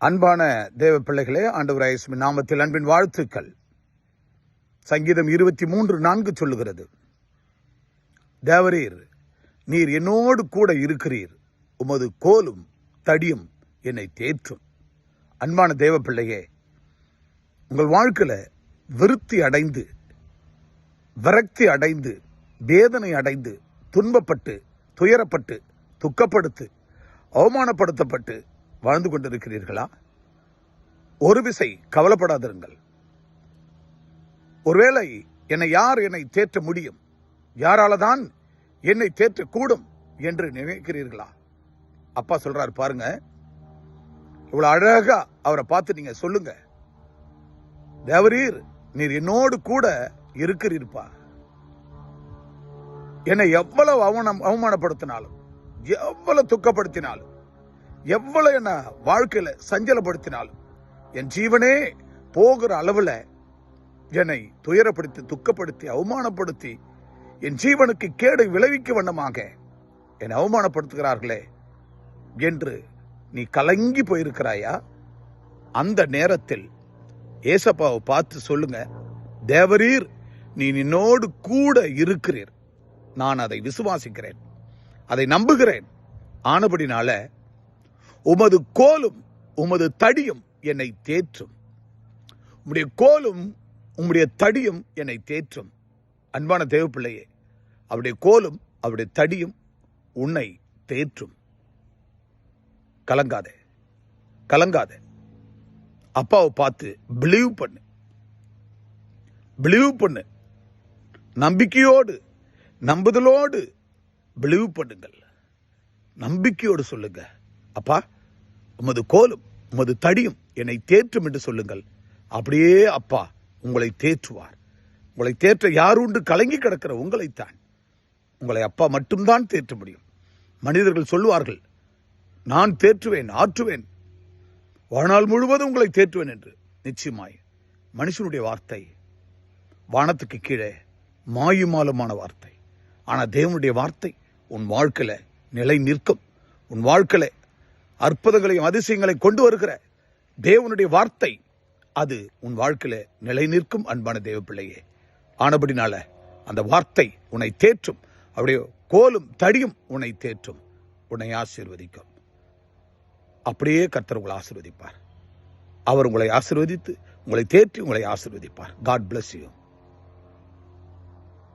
அன்பான தேவ பிள்ளைகளே, ஆண்டவராகிய இயேசுவின் நாமத்தில் அன்பின் வாழ்த்துக்கள். சங்கீதம் 23:4 சொல்லுகிறது, தேவரீர் நீர் என்னோடு கூட இருக்கிறீர், உமது கோலும் தடியும் என்னை தேற்றும். அன்பான தேவ பிள்ளையே, உங்கள் வாழ்க்கையில விருத்தி அடைந்து, விரக்தி அடைந்து, வேதனை அடைந்து, துன்பப்பட்டு, துயரப்பட்டு, துக்கப்படுத்து, அவமானப்படுத்தப்பட்டு வாழ்ந்து கொண்டிருக்கிறீர்களா? ஒரு விசை கவலைப்படாதிருங்கள். ஒருவேளை யார் என்னை தேற்ற முடியும், யாரால தான் என்னை தேற்றக்கூடும் என்று நினைக்கிறீர்களா? அப்பா சொல்றாரு பாருங்க, இவ்வளவு அழகா அவரை பார்த்து நீங்க சொல்லுங்க, தேவரீர் நீர் என்னோடு கூட இருக்கிறீர்ப்பா. என்னை எவ்வளவு அவமானப்படுத்தினாலும், எவ்வளவு துக்கப்படுத்தினாலும், எவ்வளவு என்ன வாழ்க்கையில சஞ்சலப்படுத்தினாலும், என் ஜீவனே போகிற அளவுல என்னை துயரப்படுத்தி, துக்கப்படுத்தி, அவமானப்படுத்தி, என் ஜீவனுக்கு கேடு விளைவிக்க வண்ணமாக என்னை அவமானப்படுத்துகிறார்களே என்று நீ கலங்கி போயிருக்கிறாயா? அந்த நேரத்தில் ஏசப்பாவை பார்த்து சொல்லுங்க, தேவரீர் நீ என்னோடு கூட இருக்கிறீர், நான் அதை விசுவாசிக்கிறேன், அதை நம்புகிறேன். ஆனபடினால உமது கோலும் உமது தடியும் என்னை தேற்றும். உம்முடைய கோலும் உம்முடைய தடியும் என்னை தேற்றும். அன்பான தேவ பிள்ளையே, அவருடைய கோலும் அவருடைய தடியும் உன்னை தேற்றும். கலங்காதே, கலங்காதே. அப்பாவை பார்த்து பிலீவ் பண்ணு, பிலீவ் பண்ணு. நம்பிக்கையோடு, நம்புதலோடு பிலீவ் பண்ணுங்கள். நம்பிக்கையோடு சொல்லுங்க, அப்பா உமது கோலும் உமது தடியும் என்னை தேற்றும் என்று சொல்லுங்கள். அப்படியே அப்பா உங்களை தேற்றுவார். உங்களை தேற்ற யாருண்டு? கலங்கி கிடக்கிற உங்களைத்தான். உங்களை அப்பா மட்டும்தான் தேற்ற முடியும். மனிதர்கள் சொல்லுவார்கள், நான் தேற்றுவேன், ஆற்றுவேன், வாழ்நாள் முழுவதும் உங்களை தேற்றுவேன் என்று. நிச்சயமாய் மனுஷனுடைய வார்த்தை வானத்துக்கு கீழே மாயுமாலுமான வார்த்தை. ஆனா தேவனுடைய வார்த்தை உன் வாழ்க்கையில நிலை நிற்கும். உன் வாழ்க்கையில அற்புதங்களையும் அதிசயங்களை கொண்டு வருகிற தேவனுடைய வார்த்தை, அது உன் வாழ்க்கையில நிலை நிற்கும். அன்பான தேவ பிள்ளையே, ஆனபடினால அந்த வார்த்தை உன்னை தேற்றும். அவருடைய கோலும் தடியும் உன்னை தேற்றும், உன்னை ஆசீர்வதிக்கும். அப்படியே கர்த்தர் உங்களை ஆசீர்வதிப்பார். அவர் உங்களை ஆசீர்வதித்து, உங்களை தேற்றி, உங்களை ஆசீர்வதிப்பார். God bless you.